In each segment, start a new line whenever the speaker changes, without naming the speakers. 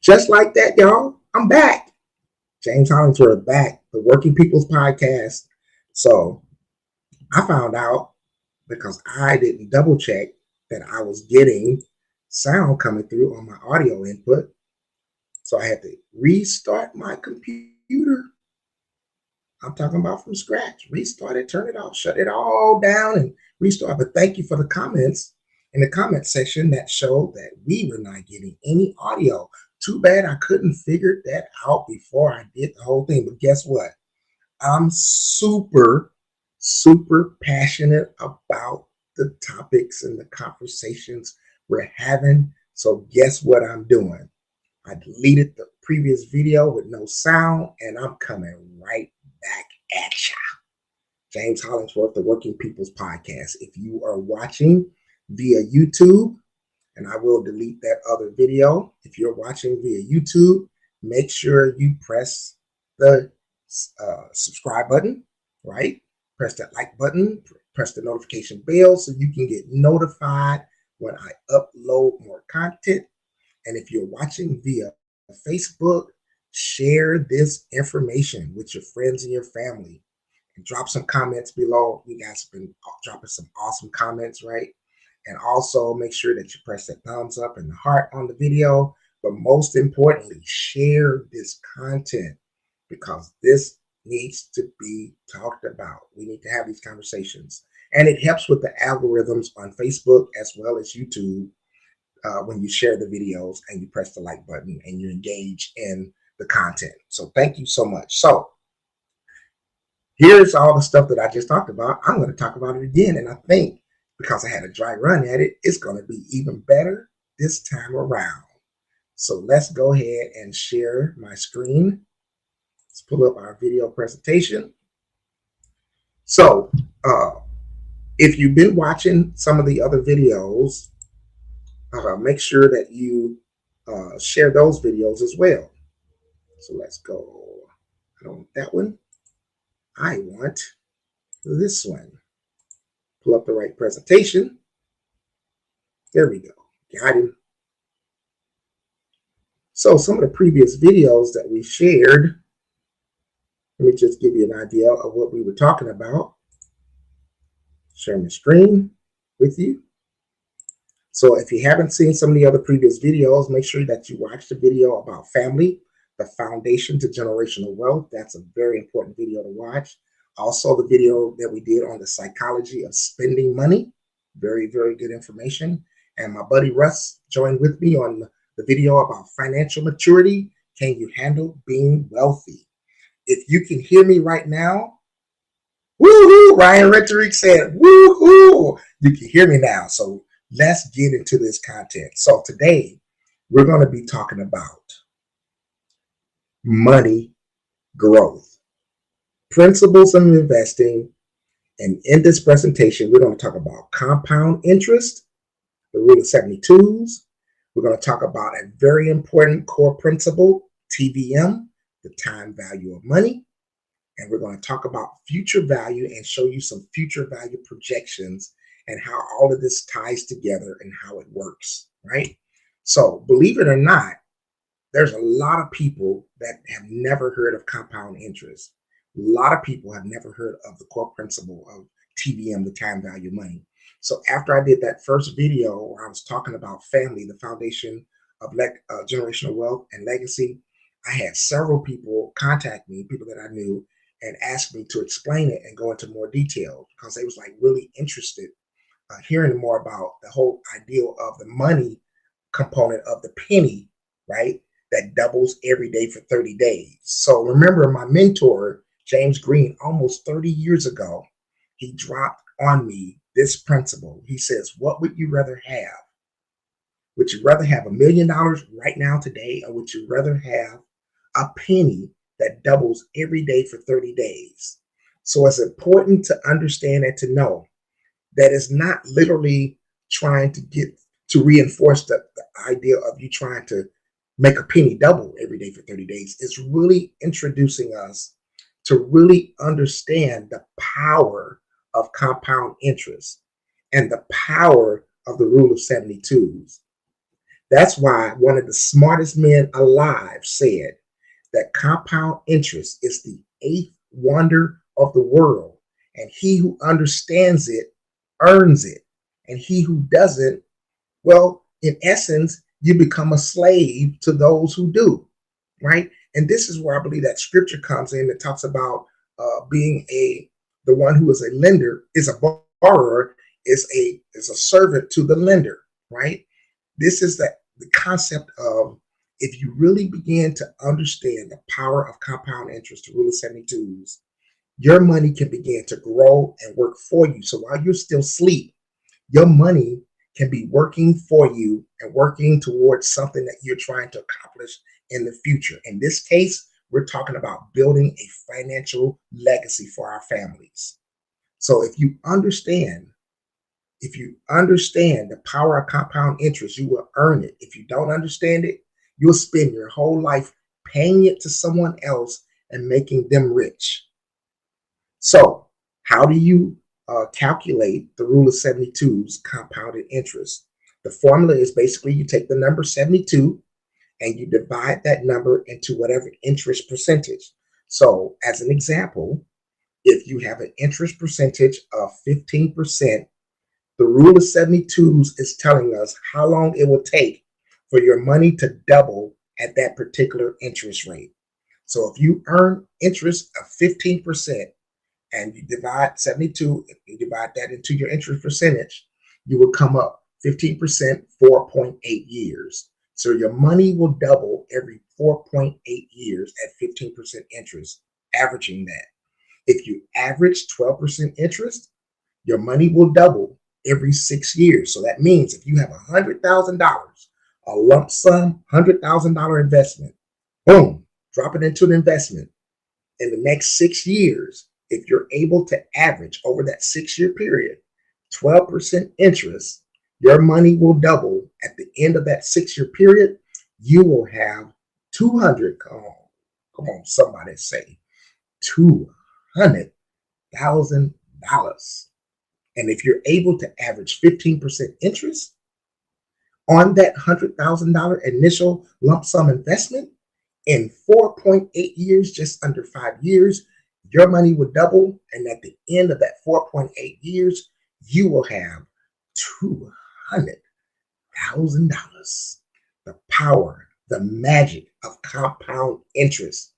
Just like that, y'all, I'm back. James Hollingsworth back, the Working People's Podcast. So I found out because I didn't double check that I was getting sound coming through on my audio input. So I had to restart my computer. I'm talking about from scratch. Restart it, turn it off, shut it all down, and restart. But thank you for the comments in the comment section that showed that we were not getting any audio. Too bad I couldn't figure that out before I did the whole thing. But guess what? I'm super passionate about the topics and the conversations we're having. So guess what I'm doing? I deleted the previous video with no sound, and I'm coming right back at ya. James Hollingsworth, the Working People's Podcast. If you are watching via YouTube, and I will delete that other video. If you're watching via YouTube, make sure you press the subscribe button, right? Press that like button, press the notification bell so you can get notified when I upload more content. And if you're watching via Facebook, share this information with your friends and your family. And drop some comments below. You guys have been dropping some awesome comments, right? And also make sure that you press that thumbs up and the heart on the video. But most importantly, share this content because this needs to be talked about. We need to have these conversations. And it helps with the algorithms on Facebook as well as YouTube when you share the videos and you press the like button and you engage in the content. So thank you so much. So here's all the stuff that I just talked about. I'm going to talk about it again. And I think because I had a dry run at it, it's going to be even better this time around. So let's go ahead and share my screen. Let's pull up our video presentation. So if you've been watching some of the other videos, make sure that you share those videos as well. So let's go. I don't want that one. I want this one. Pull up the right presentation. There we go. Got him. So some of the previous videos that we shared, let me just give you an idea of what we were talking about. Share my screen with you. So if you haven't seen some of the other previous videos, make sure that you watch the video about family, the foundation to generational wealth. That's a very important video to watch. Also, the video that we did on the psychology of spending money. Very, very good information. And my buddy Russ joined with me on the video about financial maturity. Can you handle being wealthy? If you can hear me right now, woohoo! Ryan Rhetoric said, woohoo! You can hear me now. So let's get into this content. So today, we're going to be talking about money growth, principles of investing. And in this presentation, we're going to talk about compound interest, the rule of 72s. We're going to talk about a very important core principle, TVM, the time value of money. And we're going to talk about future value and show you some future value projections and how all of this ties together and how it works, right? So believe it or not, there's a lot of people that have never heard of compound interest. A lot of people have never heard of the core principle of TVM, the time value of money. So after I did that first video where I was talking about family, the foundation of generational wealth and legacy, I had several people contact me, people that I knew, and ask me to explain it and go into more detail because they was like really interested hearing more about the whole idea of the money component of the penny, right? That doubles every day for 30 days. So remember my mentor, James Green, almost 30 years ago, he dropped on me this principle. He says, what would you rather have? Would you rather have $1 million right now today, or would you rather have a penny that doubles every day for 30 days? So it's important to understand and to know that it's not literally trying to get to reinforce the idea of you trying to make a penny double every day for 30 days. It's really introducing us to really understand the power of compound interest and the power of the rule of 72s. That's why one of the smartest men alive said that compound interest is the eighth wonder of the world, and he who understands it earns it, and he who doesn't, well, in essence, you become a slave to those who do, right? And this is where I believe that scripture comes in that talks about being the one who is a lender is a borrower is a servant to the lender, right? This is the concept of if you really begin to understand the power of compound interest, the rule of 72s, your money can begin to grow and work for you. So while you're still asleep, your money can be working for you and working towards something that you're trying to accomplish in the future. In this case, we're talking about building a financial legacy for our families. So if you understand the power of compound interest, you will earn it. If you don't understand it, you'll spend your whole life paying it to someone else and making them rich. So, how do you calculate the rule of 72's compounded interest? The formula is basically you take the number 72 and you divide that number into whatever interest percentage. So, as an example, if you have an interest percentage of 15%, the rule of 72s is telling us how long it will take for your money to double at that particular interest rate. So if you earn interest of 15% and you divide 72, you divide that into your interest percentage, you will come up 15%, 4.8 years. So your money will double every 4.8 years at 15% interest, averaging that. If you average 12% interest, your money will double every 6 years. So that means if you have $100,000, a lump sum, $100,000 investment, boom, drop it into an investment. In the next 6 years, if you're able to average over that 6 year period, 12% interest, your money will double at the end of that 6 year period. You will have 200, come on, somebody say $200,000. And if you're able to average 15% interest on that $100,000 initial lump sum investment in 4.8 years, just under 5 years, your money will double. And at the end of that 4.8 years, you will have $200,000. The power, the magic of compound interest.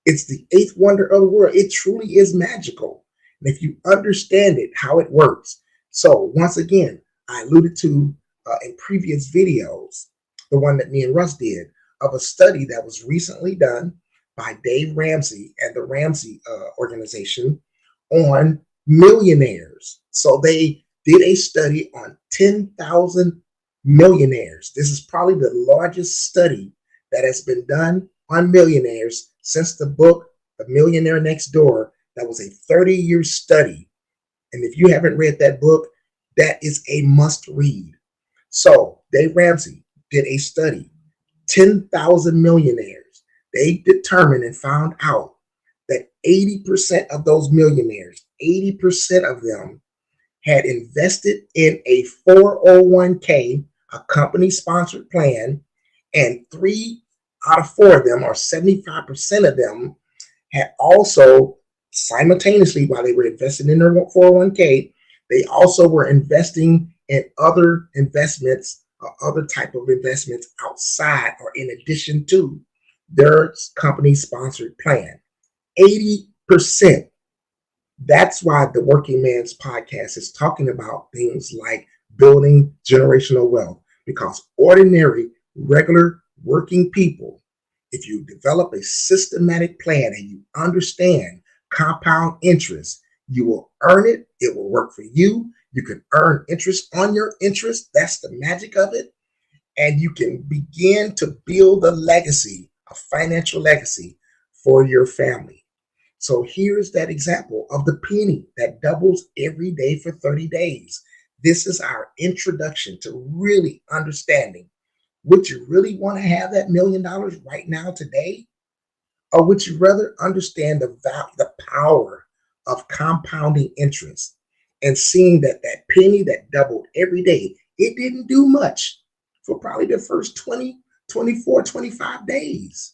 It's the eighth wonder of the world. It truly is magical. And if you understand it, how it works. So once again, I alluded to in previous videos, the one that me and Russ did, of a study that was recently done by Dave Ramsey and the Ramsey organization on millionaires. So they did a study on 10,000 millionaires. This is probably the largest study that has been done on millionaires since the book, The Millionaire Next Door. That was a 30-year study. And if you haven't read that book, that is a must read. So Dave Ramsey did a study, 10,000 millionaires. They determined and found out that 80% of those millionaires, 80% of them had invested in a 401k, a company-sponsored plan, and 3 out of 4 of them, or 75% of them, had also simultaneously, while they were investing in their 401k, they also were investing in other investments or other type of investments outside or in addition to their company sponsored plan. 80%. That's why the Working Man's Podcast is talking about things like building generational wealth, because ordinary, regular working people, if you develop a systematic plan and you understand compound interest, you will earn it. It will work for you. You can earn interest on your interest. That's the magic of it. And you can begin to build a legacy, a financial legacy for your family. So here's that example of the penny that doubles every day for 30 days. This is our introduction to really understanding. Would you really want to have that $1 million right now today? Or would you rather understand the power of compounding interest and seeing that penny that doubled every day, it didn't do much for probably the first 20, 24, 25 days.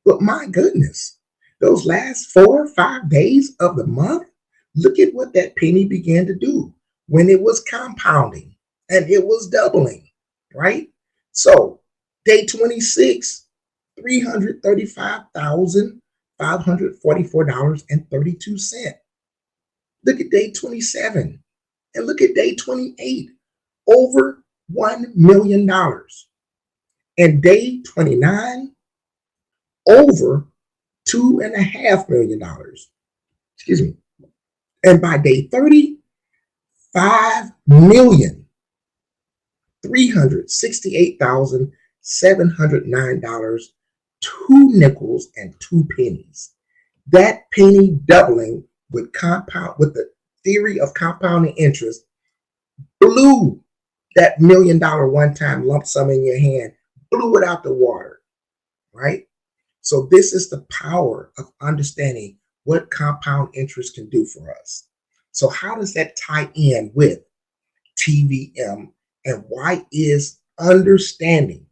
But my goodness, those last 4 or 5 days of the month, look at what that penny began to do when it was compounding and it was doubling, right? So day 26, $335,544.32. Look at day 27 and look at day 28, over $1 million. And day 29, over $2.5 million. Excuse me. And by day 30, $5,368,709, 2 nickels and 2 pennies. That penny doubling with the theory of compounding interest blew that $1 million one-time lump sum in your hand, blew it out the water, right? So this is the power of understanding what compound interest can do for us. So how does that tie in with TVM, and why is understanding?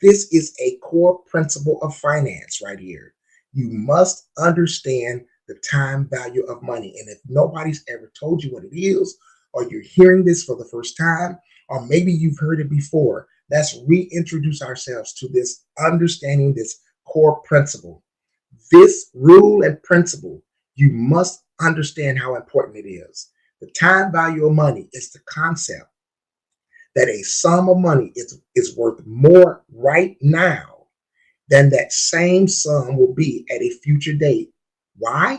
This is a core principle of finance right here. You must understand the time value of money. And if nobody's ever told you what it is, or you're hearing this for the first time, or maybe you've heard it before, let's reintroduce ourselves to this understanding, this core principle. This rule and principle, you must understand how important it is. The time value of money is the concept that a sum of money is worth more right now than that same sum will be at a future date. Why?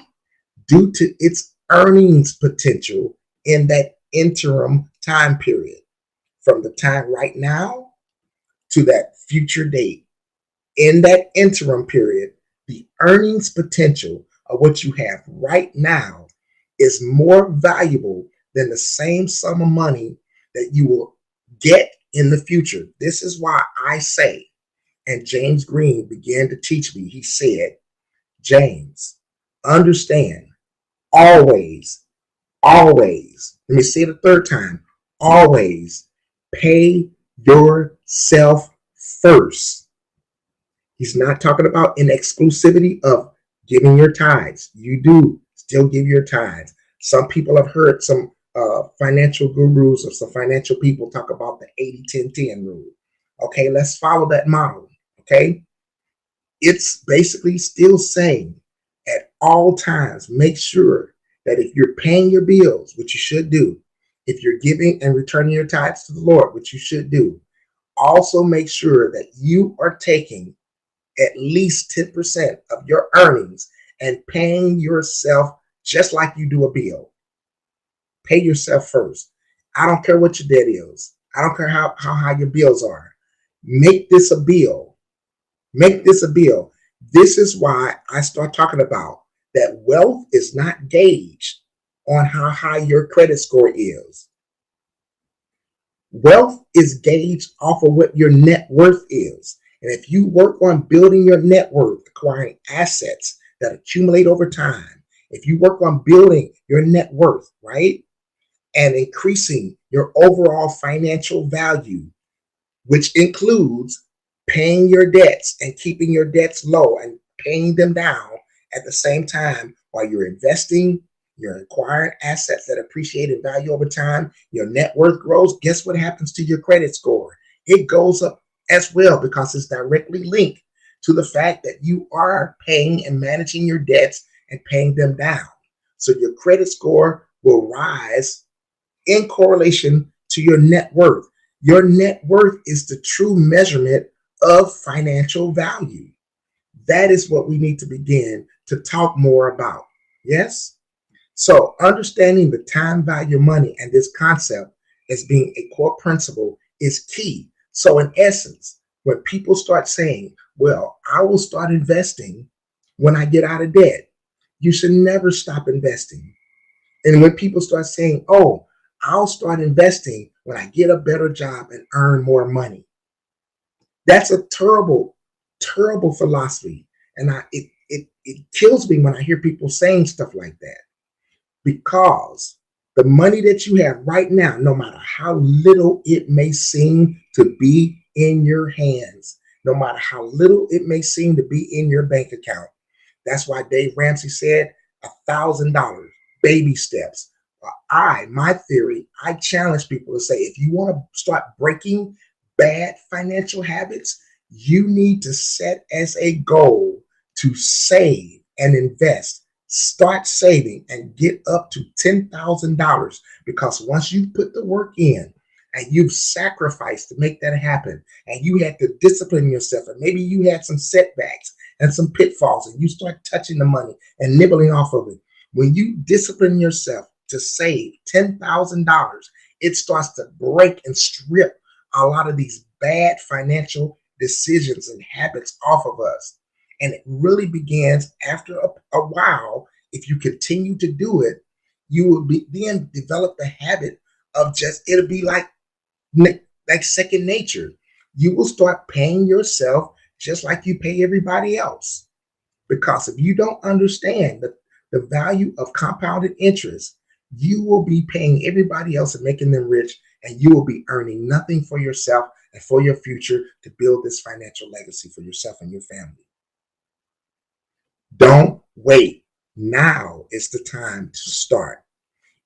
Due to its earnings potential in that interim time period, from the time right now to that future date. In that interim period, the earnings potential of what you have right now is more valuable than the same sum of money that you will get in the future. This is why I say, and James Green began to teach me, he said, James, understand, always, let me say it a third time, always pay yourself first. He's not talking about an exclusivity of giving your tithes. You do still give your tithes. Some people have heard some financial gurus or some financial people talk about the 80-10-10 rule. Okay, let's follow that model. Okay, it's basically still saying at all times, make sure that if you're paying your bills, which you should do, if you're giving and returning your tithes to the Lord, which you should do, also make sure that you are taking at least 10% of your earnings and paying yourself just like you do a bill. Pay yourself first. I don't care what your debt is. I don't care how high your bills are. Make this a bill. Make this a bill. This is why I start talking about that wealth is not gauged on how high your credit score is. Wealth is gauged off of what your net worth is. And if you work on building your net worth, acquiring assets that accumulate over time, if you work on building your net worth, right, and increasing your overall financial value, which includes paying your debts and keeping your debts low and paying them down at the same time while you're investing, you're acquiring assets that appreciate in value over time, your net worth grows, guess what happens to your credit score? It goes up as well, because it's directly linked to the fact that you are paying and managing your debts and paying them down. So your credit score will rise in correlation to your net worth. Your net worth is the true measurement of financial value. That is what we need to begin to talk more about. Yes? So understanding the time value of money and this concept as being a core principle is key. So in essence, when people start saying, well, I will start investing when I get out of debt, you should never stop investing. And when people start saying, oh, I'll start investing when I get a better job and earn more money, that's a terrible, terrible philosophy. And it kills me when I hear people saying stuff like that, because The money that you have right now, no matter how little it may seem to be in your hands, no matter how little it may seem to be in your bank account. That's why Dave Ramsey said $1,000, baby steps. My theory, I challenge people to say, if you want to start breaking bad financial habits, you need to set as a goal to save and invest. Start saving and get up to $10,000, because once you put the work in and you've sacrificed to make that happen, and you had to discipline yourself, and maybe you had some setbacks and some pitfalls, and you start touching the money and nibbling off of it. When you discipline yourself to save $10,000, it starts to break and strip a lot of these bad financial decisions and habits off of us. And it really begins after a while. If you continue to do it, you will then develop the habit of it'll be like second nature. You will start paying yourself just like you pay everybody else. Because if you don't understand the value of compounded interest, you will be paying everybody else and making them rich, and you will be earning nothing for yourself and for your future to build this financial legacy for yourself and your family. Don't wait. Now is the time to start.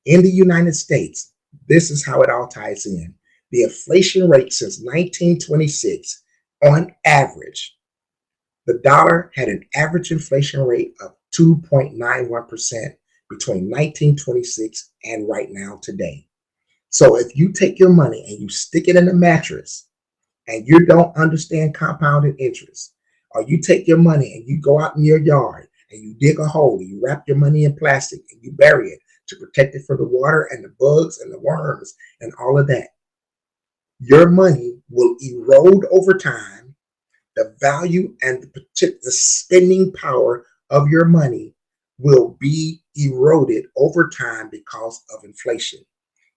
In the United States, this is how it all ties in. The inflation rate since 1926, on average, the dollar had an average inflation rate of 2.91% between 1926 and right now today. So if you take your money and you stick it in a mattress and you don't understand compounded interest, or you take your money and you go out in your yard and you dig a hole and you wrap your money in plastic and you bury it to protect it from the water and the bugs and the worms and all of that, your money will erode over time. The value and the spending power of your money will be eroded over time because of inflation.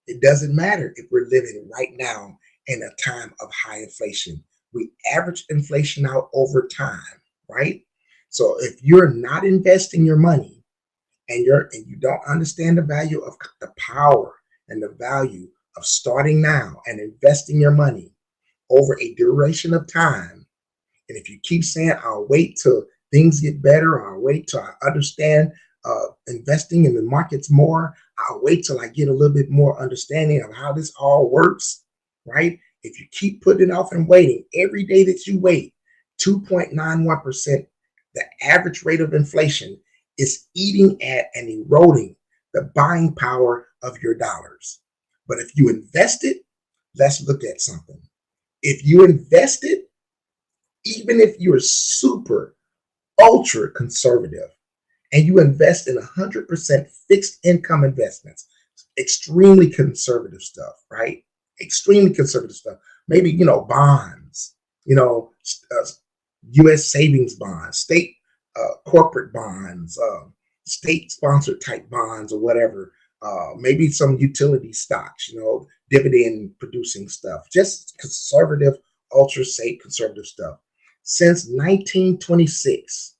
It doesn't matter if we're living right now in a time of high inflation. We average inflation out over time, right? So if you're not investing your money and you don't understand the value of the power and the value of starting now and investing your money over a duration of time, and if you keep saying, I'll wait till things get better, I'll wait till I understand investing in the markets more, I'll wait till I get a little bit more understanding of how this all works, right? If you keep putting it off and waiting, every day that you wait, 2.91%, the average rate of inflation, is eating at and eroding the buying power of your dollars. But if you invest it, let's look at something. If you invest it, even if you're super ultra conservative and you invest in 100% fixed income investments, extremely conservative stuff, right? Extremely conservative stuff. Maybe, bonds, U.S. savings bonds, state corporate bonds, state sponsored type bonds or whatever. Maybe some utility stocks, dividend producing stuff, just conservative, ultra safe conservative stuff. Since 1926,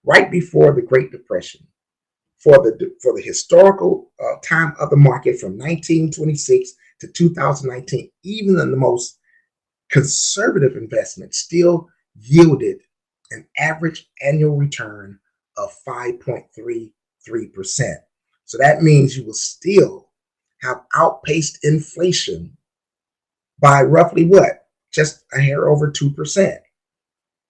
right before the Great Depression, for the historical time of the market from 1926 to 2019, even in the most conservative investment still yielded an average annual return of 5.33%. So that means you will still have outpaced inflation by roughly what? Just a hair over 2%.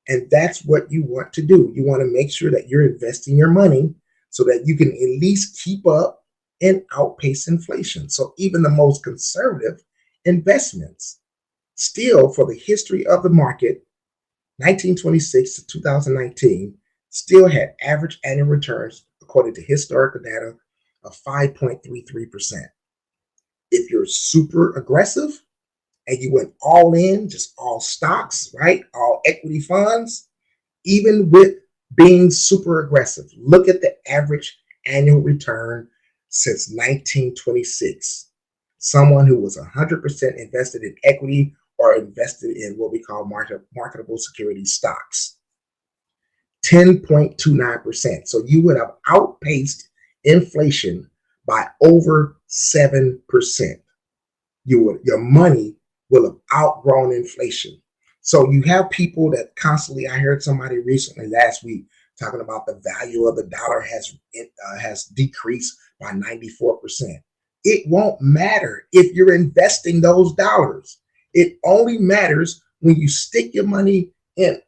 And that's what you want to do. You want to make sure that you're investing your money so that you can at least keep up and outpace inflation. So even the most conservative investments, still for the history of the market, 1926 to 2019, still had average annual returns, according to historical data, of 5.33%. If you're super aggressive and you went all in, just all stocks, right? All equity funds, even with being super aggressive, look at the average annual return since 1926. Someone who was 100% invested in equity or invested in what we call marketable security stocks, 10.29%. So you would have outpaced inflation by over 7%. Your money will have outgrown inflation. So you have people that constantly, I heard somebody recently last week talking about the value of the dollar has decreased by 94%. It won't matter if you're investing those dollars. It only matters when you stick your money in.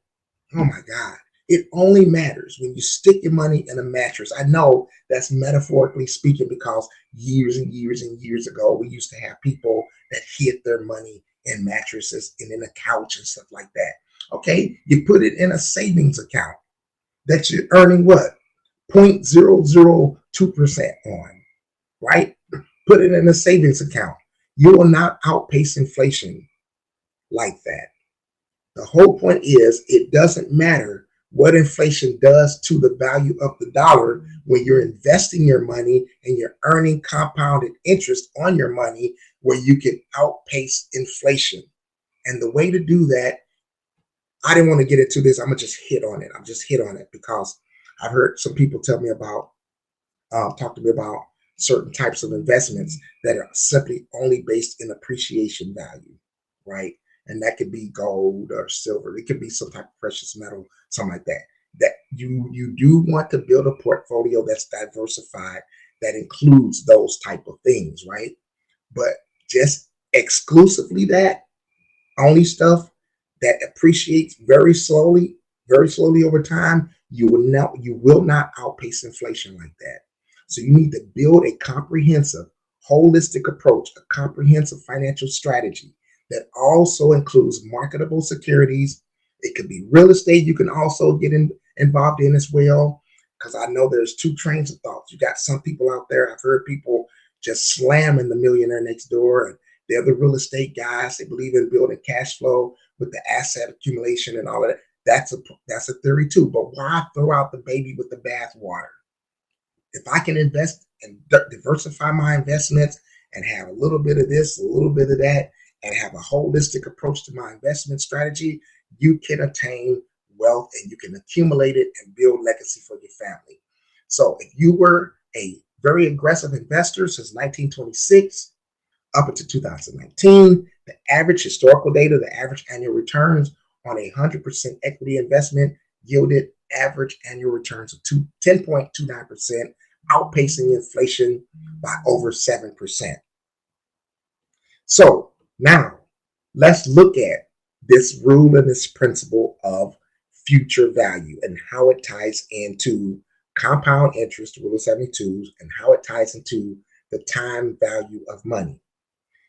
Oh my God. It only matters when you stick your money in a mattress. I know that's metaphorically speaking because years and years and years ago, we used to have people that hid their money in mattresses and in a couch and stuff like that. Okay. You put it in a savings account that you're earning what? 0.002% on, right? Put it in a savings account. You will not outpace inflation like that. The whole point is it doesn't matter what inflation does to the value of the dollar when you're investing your money and you're earning compounded interest on your money where you can outpace inflation. And the way to do that, I didn't want to get into this. I'm going to just hit on it. I'm just hit on it because I've heard some people talk to me about certain types of investments that are simply only based in appreciation value, right? And that could be gold or silver. It could be some type of precious metal, something like that. That you do want to build a portfolio that's diversified, that includes those type of things, right? But just exclusively that, only stuff that appreciates very slowly over time, you will not outpace inflation like that. So you need to build a comprehensive, holistic approach, a comprehensive financial strategy that also includes marketable securities. It could be real estate you can also get involved in as well, because I know there's two trains of thoughts. You got some people out there, I've heard people just slamming the millionaire next door, and they're the real estate guys. They believe in building cash flow with the asset accumulation and all of that. That's a theory too. But why throw out the baby with the bathwater? If I can invest and diversify my investments and have a little bit of this, a little bit of that, and have a holistic approach to my investment strategy, you can attain wealth and you can accumulate it and build legacy for your family. So if you were a very aggressive investor since 1926 up until 2019, the average historical data, the average annual returns on a 100% equity investment yielded average annual returns of 10.29%, outpacing inflation by over 7%. So now let's look at this rule and this principle of future value and how it ties into compound interest, rule of 72s, and how it ties into the time value of money.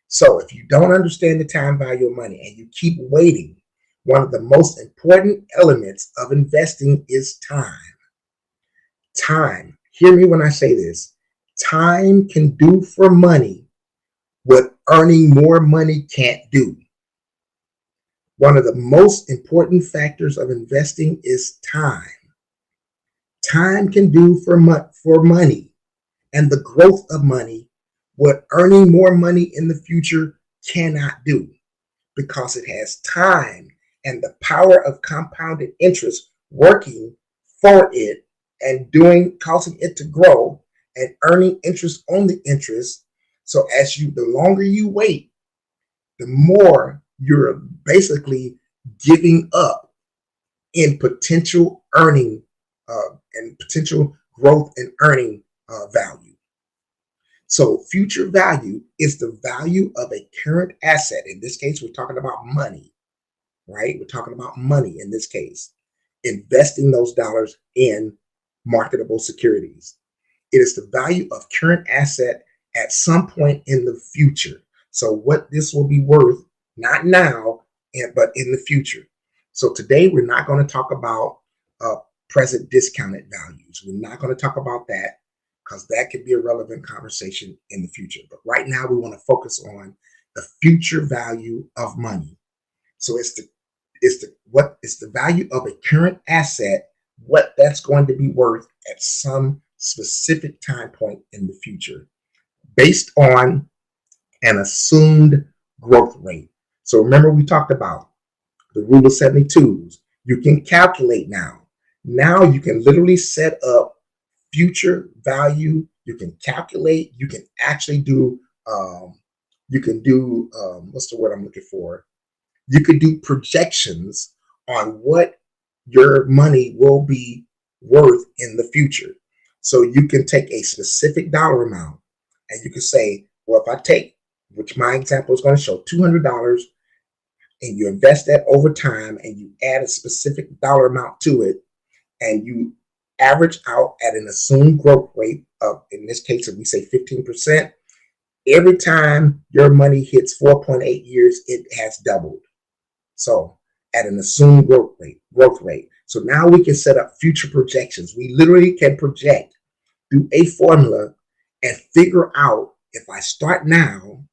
So if you don't understand the time value of money and you keep waiting, one of the most important elements of investing is time. Time. Hear me when I say this. Time can do for money what earning more money can't do. One of the most important factors of investing is time. Time can do for money and the growth of money what earning more money in the future cannot do, because it has time and the power of compounded interest working for it and causing it to grow and earning interest on the interest. So the longer you wait, the more you're basically giving up in potential earning and potential growth and earning value. So future value is the value of a current asset. In this case, we're talking about money, right? We're talking about money in this case, investing those dollars in marketable securities. It is the value of current asset at some point in the future. So what this will be worth, not now, but in the future. So today we're not going to talk about present discounted values. We're not going to talk about that because that could be a relevant conversation in the future. But right now we want to focus on the future value of money. So it's the value of a current asset, what that's going to be worth at some specific time point in the future, based on an assumed growth rate. So remember, we talked about the rule of 72s. You can calculate now. Now you can literally set up future value You can calculate. You can actually do. You can do. What's the word I'm looking for? You could do projections on what your money will be worth in the future. So you can take a specific dollar amount and you can say, well, if I take, which my example is going to show $200, and you invest that over time and you add a specific dollar amount to it, and you average out at an assumed growth rate of, in this case, if we say 15%, every time your money hits 4.8 years, it has doubled. So at an assumed growth rate. So now we can set up future projections. We literally can project through a formula and figure out, if I start now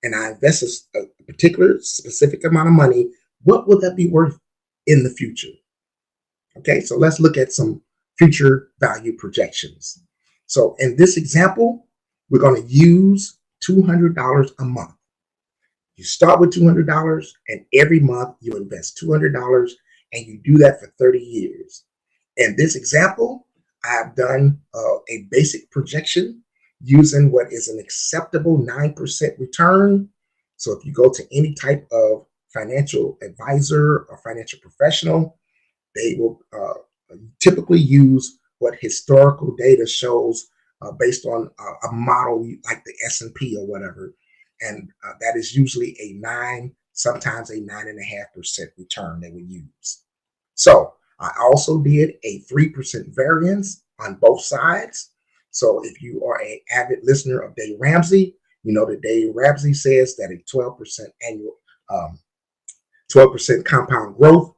and I invest a particular specific amount of money, what will that be worth in the future? Okay, so let's look at some future value projections. So in this example, we're going to use $200 a month. You start with $200 and every month you invest $200 and you do that for 30 years. In this example, I have done a basic projection using what is an acceptable 9% return. So if you go to any type of financial advisor or financial professional, they will typically use what historical data shows based on a model like the S&P or whatever. And that is usually a 9, sometimes a 9.5% return they would use. So I also did a 3% variance on both sides. So if you are an avid listener of Dave Ramsey, you know that Dave Ramsey says that a 12% annual, 12% compound growth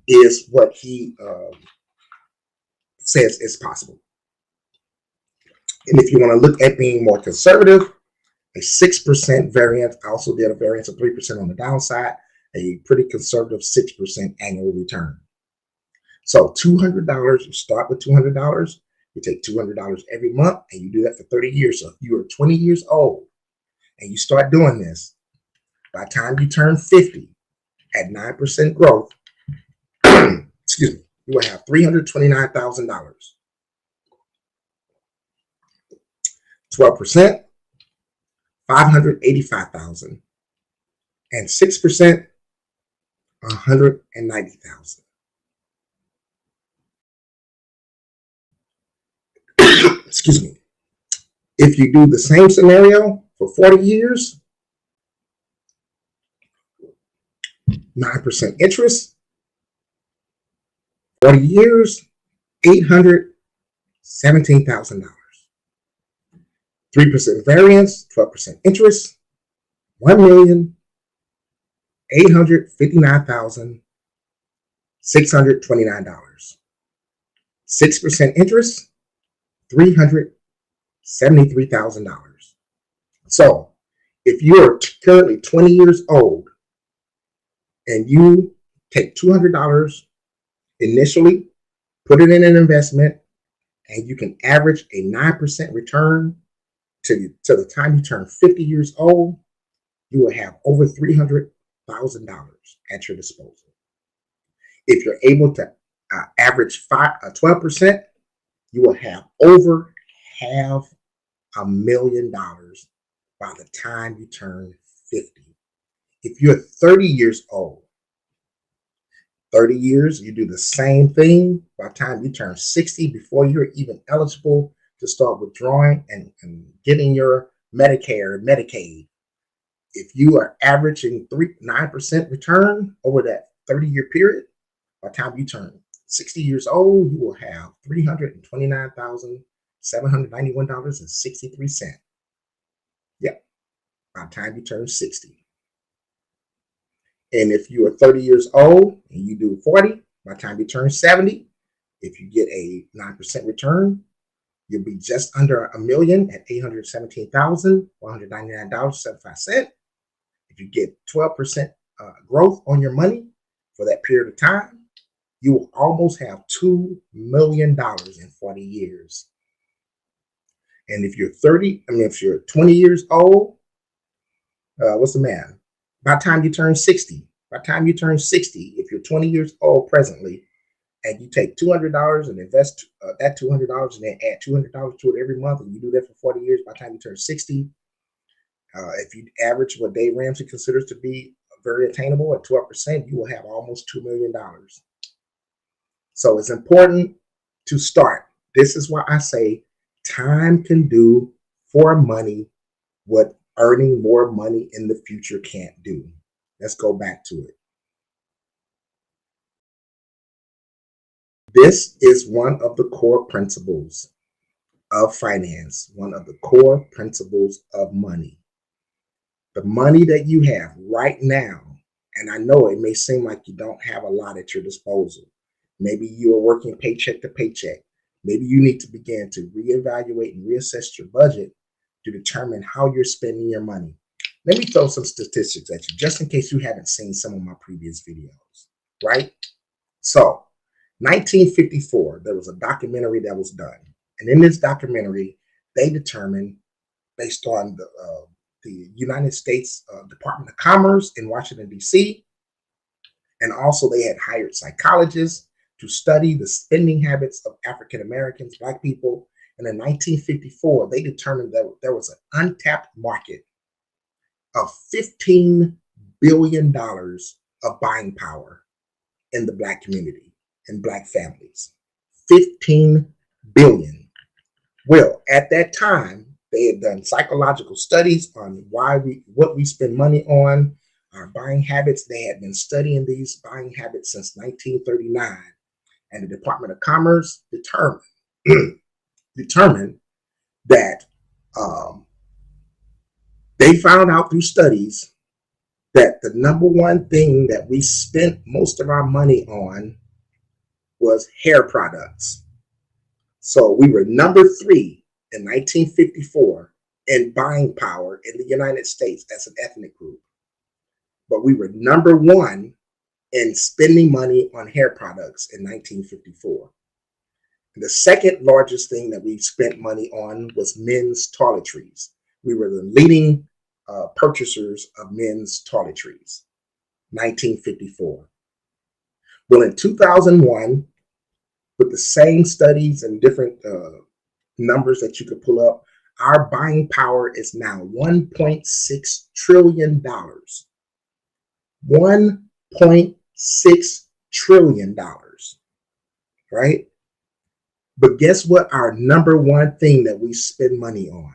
is what he says is possible. And if you want to look at being more conservative, a 6% variance. I also did a variance of 3% on the downside, a pretty conservative 6% annual return. So $200, you start with $200, you take $200 every month, and you do that for 30 years. So if you are 20 years old and you start doing this, by the time you turn 50 at 9% growth, excuse me, you will have $329,000. 12%, $585,000, and 6%, $190,000. Excuse me. If you do the same scenario for 40 years, 9% interest, 40 years, $817,000. 3% variance, 12% interest, $1,859,629. 6% interest, $373,000. So if you're currently 20 years old and you take $200 initially, put it in an investment, and you can average a 9% return to the time you turn 50 years old, you will have over $300,000 at your disposal. If you're able to average 12%, you will have over $500,000 by the time you turn 50. If you're 30 years old, 30 years, you do the same thing. By the time you turn 60, before you're even eligible to start withdrawing and getting your Medicare and Medicaid, if you are averaging 9% return over that 30-year period, by the time you turn 60 years old, you will have $329,791.63. Yep, by the time you turn 60. And if you are 30 years old and you do 40, by the time you turn 70, if you get a 9% return, you'll be just under $1 million at $817,199.75. If you get 12% growth on your money for that period of time, you will almost have $2 million in 40 years. And if you're 20 years old, what's the math? By the time you turn 60, if you're 20 years old presently and you take $200 and invest that $200 and then add $200 to it every month, and you do that for 40 years, by the time you turn 60, if you average what Dave Ramsey considers to be very attainable at 12%, you will have almost $2 million. So it's important to start. This is why I say time can do for money what earning more money in the future can't do. Let's go back to it. This is one of the core principles of finance, one of the core principles of money. The money that you have right now, and I know it may seem like you don't have a lot at your disposal. Maybe you are working paycheck to paycheck. Maybe you need to begin to reevaluate and reassess your budget to determine how you're spending your money. Let me throw some statistics at you, just in case you haven't seen some of my previous videos, right? So, 1954, there was a documentary that was done. And in this documentary, they determined, based on the United States Department of Commerce in Washington, D.C., and also they had hired psychologists to study the spending habits of African Americans, Black people. And in 1954, they determined that there was an untapped market of $15 billion of buying power in the Black community, in Black families. 15 billion. Well, at that time, they had done psychological studies on what we spend money on, our buying habits. They had been studying these buying habits since 1939. And the Department of Commerce determined that they found out through studies that the number one thing that we spent most of our money on was hair products. So we were number 3 in 1954 in buying power in the United States as an ethnic group. But we were number 1 in spending money on hair products in 1954. And the second largest thing that we spent money on was men's toiletries. We were the leading purchasers of men's toiletries, 1954. Well, in 2001, with the same studies and different numbers that you could pull up, our buying power is now $1.6 trillion. $1.6 trillion, right? But guess what? Our number one thing that we spend money on.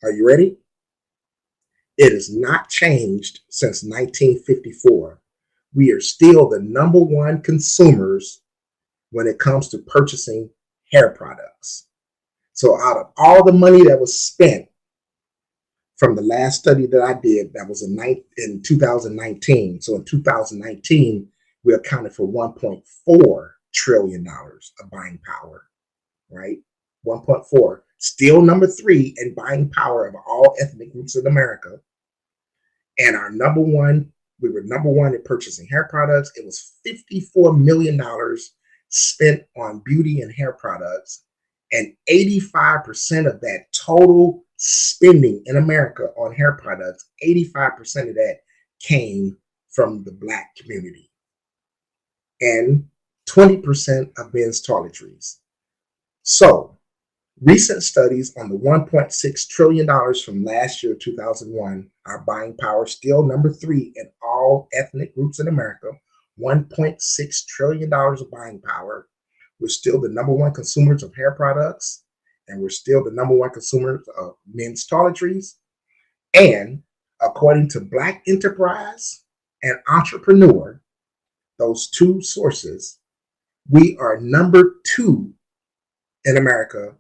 Are you ready? It has not changed since 1954. We are still the number 1 consumers when it comes to purchasing hair products. So out of all the money that was spent from the last study that I did, that was in 2019. So in 2019, we accounted for $1.4 trillion of buying power, right? 1.4, still number 3 in buying power of all ethnic groups in America. And our we were number 1 in purchasing hair products. It was $54 million spent on beauty and hair products. And 85% of that total spending in America on hair products, 85% of that came from the Black community. And 20% of men's toiletries. So, recent studies on the $1.6 trillion from last year, 2001, our buying power still number 3 in all ethnic groups in America, $1.6 trillion of buying power. We're still the number 1 consumers of hair products, and we're still the number 1 consumers of men's toiletries. And according to Black Enterprise and Entrepreneur, those 2 sources, we are number 2 in America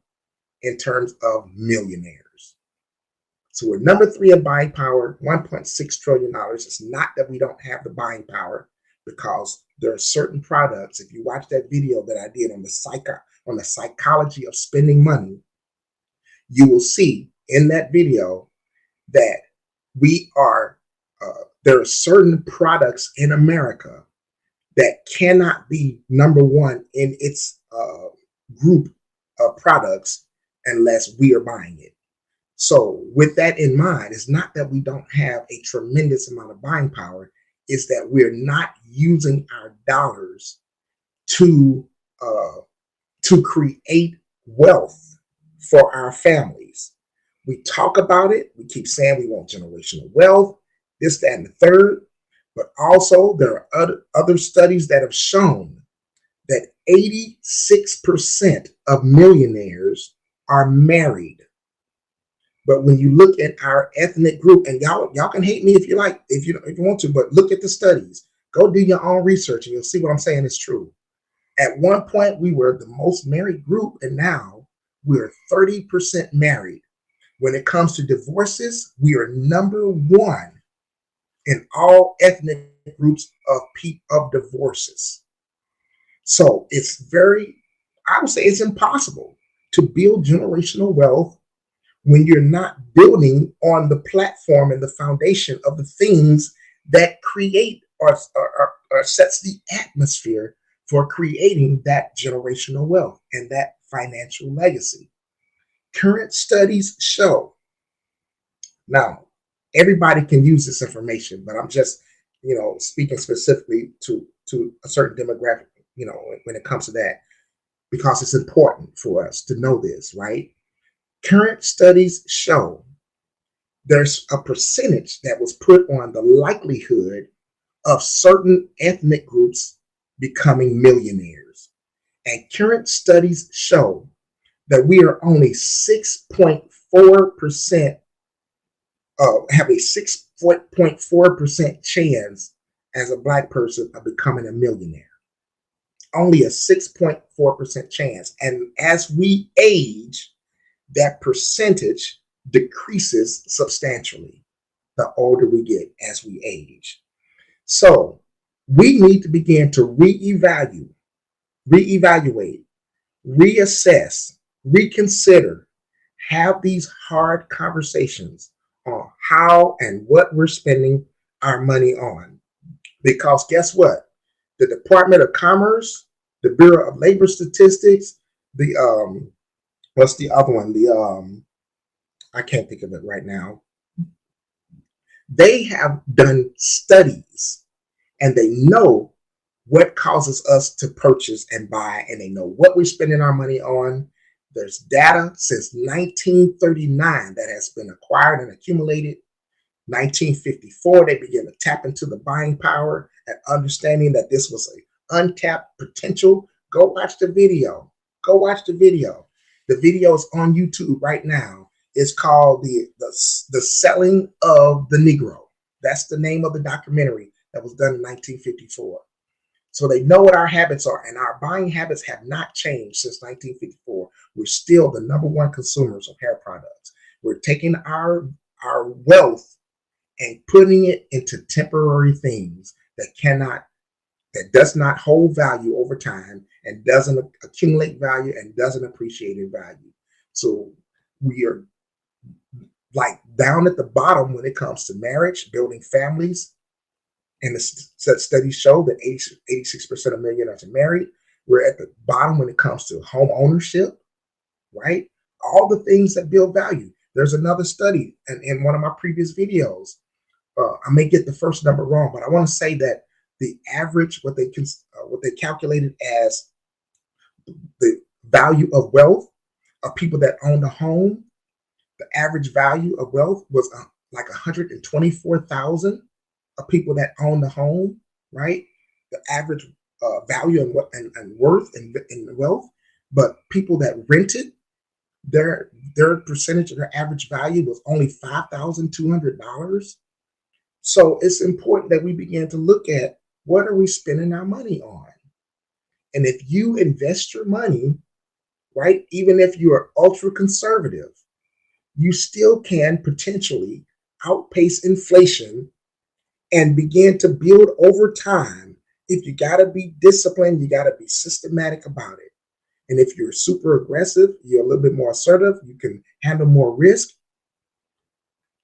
in terms of millionaires. So we're number 3 in buying power, $1.6 trillion. It's not that we don't have the buying power, because there are certain products. If you watch that video that I did on the psychology of spending money, you will see in that video that there are certain products in America that cannot be number 1 in its group of products unless we are buying it. So with that in mind, it's not that we don't have a tremendous amount of buying power, it's that we're not using our dollars to uh, to create wealth for our families. We talk about it. We keep saying we want generational wealth, this, that, and the third. But also, there are other studies that have shown that 86% of millionaires are married. But when you look at our ethnic group, and y'all can hate me if you like, if you want to, but look at the studies. Go do your own research, and you'll see what I'm saying is true. At one point, we were the most married group, and now we're 30% married. When it comes to divorces, we are number one in all ethnic groups of divorces. So it's I would say it's impossible to build generational wealth when you're not building on the platform and the foundation of the things that create or sets the atmosphere for creating that generational wealth and that financial legacy. Current studies show, now everybody can use this information, but I'm just, speaking specifically to a certain demographic, when it comes to that, because it's important for us to know this, right? Current studies show there's a percentage that was put on the likelihood of certain ethnic groups becoming millionaires. And current studies show that we are only 6.4%, have a 6.4% chance as a Black person of becoming a millionaire. Only a 6.4% chance. And as we age, that percentage decreases substantially the older we get as we age. So we need to begin to reevaluate, reassess, reconsider, have these hard conversations on how and what we're spending our money on. Because guess what? The Department of Commerce, the Bureau of Labor Statistics, what's the other one? I can't think of it right now. They have done studies and they know what causes us to purchase and buy, and they know what we're spending our money on. There's data since 1939 that has been acquired and accumulated. 1954, they began to tap into the buying power and understanding that this was an untapped potential. Go watch the video. Go watch the video. The video is on YouTube right now. It's called the Selling of the Negro. That's the name of the documentary that was done in 1954. So they know what our habits are, and our buying habits have not changed since 1954. We're still the number one consumers of hair products. We're taking our wealth and putting it into temporary things that does not hold value over time and doesn't accumulate value and doesn't appreciate in value. So we are like down at the bottom when it comes to marriage, building families. And the studies show that 86% of millionaires are married. We're at the bottom when it comes to home ownership, right? All the things that build value. There's another study, and in one of my previous videos, I may get the first number wrong, but I want to say that the average, what they calculated as the value of wealth of people that owned a home, the average value of wealth was like 124,000 of people that own the home, right? The average value and worth and wealth, but people that rented, their percentage of their average value was only $5,200. So it's important that we begin to look at what are we spending our money on, and if you invest your money, right, even if you are ultra conservative, you still can potentially outpace inflation and begin to build over time. If you got to be disciplined, you got to be systematic about it. And if you're super aggressive, you're a little bit more assertive, you can handle more risk.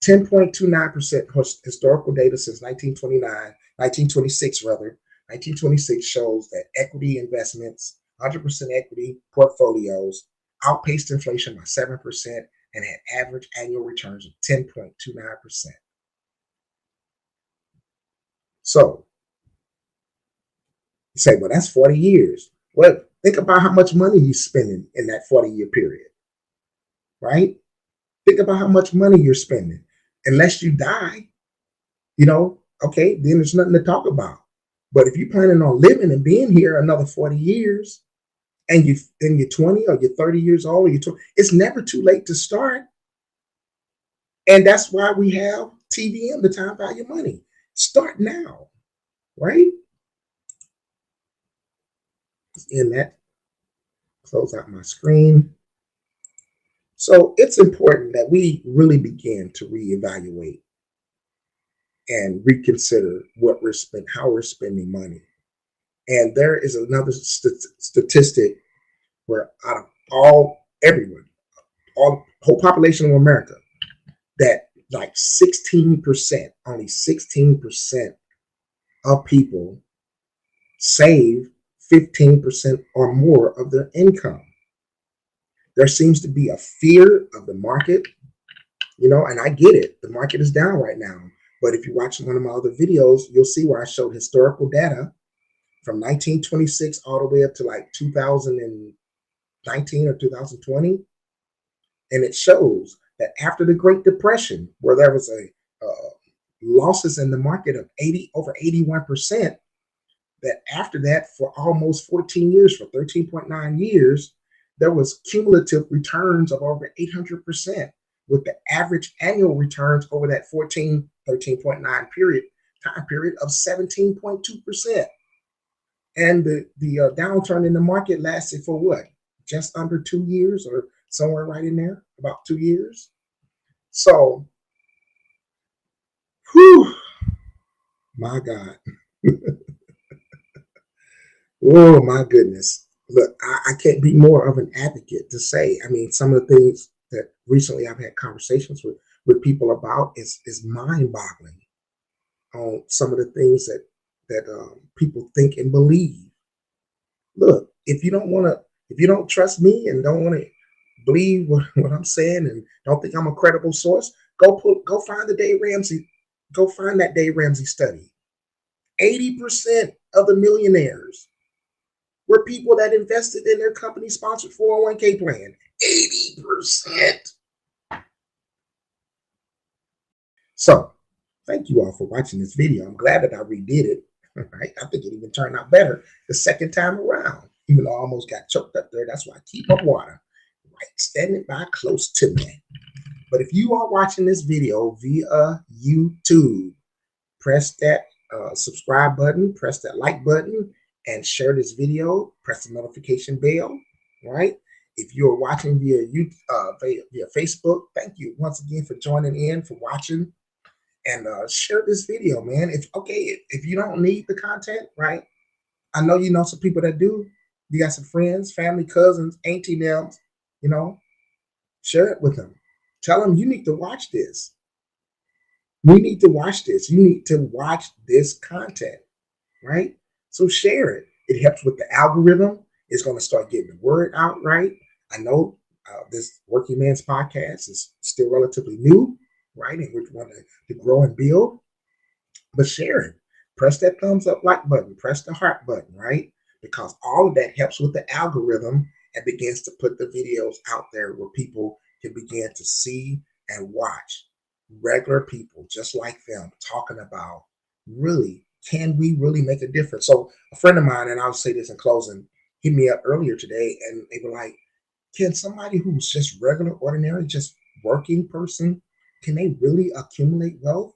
10.29% historical data since 1926 rather. 1926 shows that equity investments, 100% equity portfolios outpaced inflation by 7% and had average annual returns of 10.29%. So You say, well, that's 40 years. Well, think about how much money you're spending in that 40-year period, right? Think about how much money you're spending. Unless you die, okay, then there's nothing to talk about. But if you're planning on living and being here another 40 years, and you're 20 or you're 30 years old, or you're 20, it's never too late to start. And that's why we have TVM, the time value money. Start now, right? In that, close out my screen. So it's important that we really begin to reevaluate and reconsider what we're spending, how we're spending money. And there is another statistic where out of everyone, all whole population of America, that like 16%, only 16% of people save 15% or more of their income. There seems to be a fear of the market, and I get it. The market is down right now. But if you watch one of my other videos, you'll see where I showed historical data from 1926 all the way up to like 2019 or 2020. And it shows that after the Great Depression, where there was losses in the market of over 81%, that after that, for almost 14 years, for 13.9 years, there was cumulative returns of over 800%, with the average annual returns over that 13.9 time period of 17.2%. And the downturn in the market lasted for what? Just under 2 years, or somewhere right in there, about 2 years. So, whew, my God. Oh, my goodness. Look, I can't be more of an advocate to say, I mean, some of the things that recently I've had conversations with people about is mind-boggling on some of the things that people think and believe. Look, if you don't trust me and don't want to believe what I'm saying and don't think I'm a credible source, go find the Dave Ramsey, go find that Dave Ramsey study. 80% of the millionaires were people that invested in their company sponsored 401k plan. 80%. So thank you all for watching this video. I'm glad that I redid it. Right? I think it even turned out better the second time around, even though I almost got choked up there. That's why I keep my water right standing by close to me. But if you are watching this video via YouTube, press that subscribe button, press that like button, and share this video. Press the notification bell, right? If you're watching via Facebook, thank you once again for joining in, for watching, and share this video, man. If you don't need the content, right? I know you know some people that do. You got some friends, family, cousins, auntie nails, share it with them. Tell them you need to watch this. You need to watch this. You need to watch this content, right? So share it. It helps with the algorithm. It's going to start getting the word out, right? I know this Working Man's podcast is still relatively new, right? And we're trying to grow and build, but share it. Press that thumbs up like button. Press the heart button, right? Because all of that helps with the algorithm and begins to put the videos out there where people can begin to see and watch regular people just like them talking about, really, can we really make a difference? So a friend of mine, and I'll say this in closing, hit me up earlier today, and they were like, can somebody who's just regular, ordinary, just working person, can they really accumulate wealth?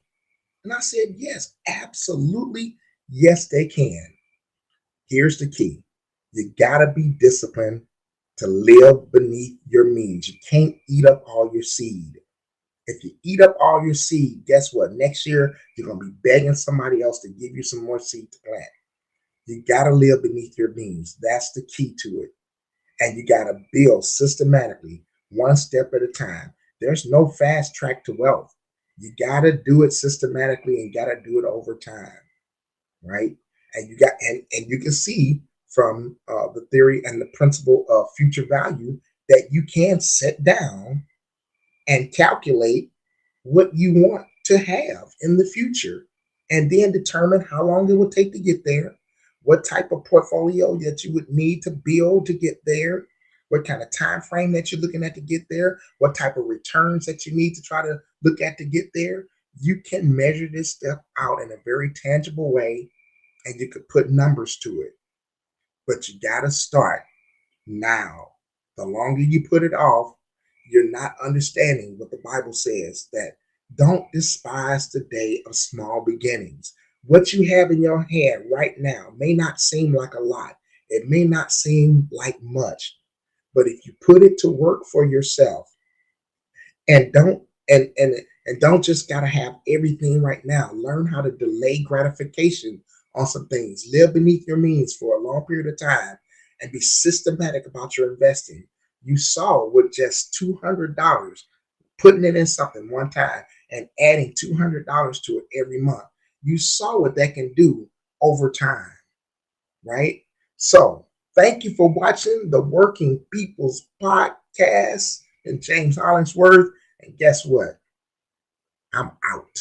And I said, yes, absolutely. Yes, they can. Here's the key. You gotta be disciplined to live beneath your means. You can't eat up all your seed. If you eat up all your seed, guess what? Next year, you're going to be begging somebody else to give you some more seed to plant. You got to live beneath your means. That's the key to it. And you got to build systematically, one step at a time. There's no fast track to wealth. You got to do it systematically and got to do it over time, right? And you can see from the theory and the principle of future value that you can sit down and calculate what you want to have in the future, and then determine how long it will take to get there, what type of portfolio that you would need to build to get there, what kind of time frame that you're looking at to get there, what type of returns that you need to try to look at to get there. You can measure this stuff out in a very tangible way, and you could put numbers to it. But you got to start now. The longer you put it off, you're not understanding what the Bible says, that don't despise the day of small beginnings. What you have in your hand right now may not seem like a lot. It may not seem like much, but if you put it to work for yourself and don't just gotta have everything right now. Learn how to delay gratification on some things. Live beneath your means for a long period of time and be systematic about your investing. You saw with just $200, putting it in something one time and adding $200 to it every month. You saw what that can do over time, right? So thank you for watching the Working People's Podcast and James Hollingsworth. And guess what? I'm out.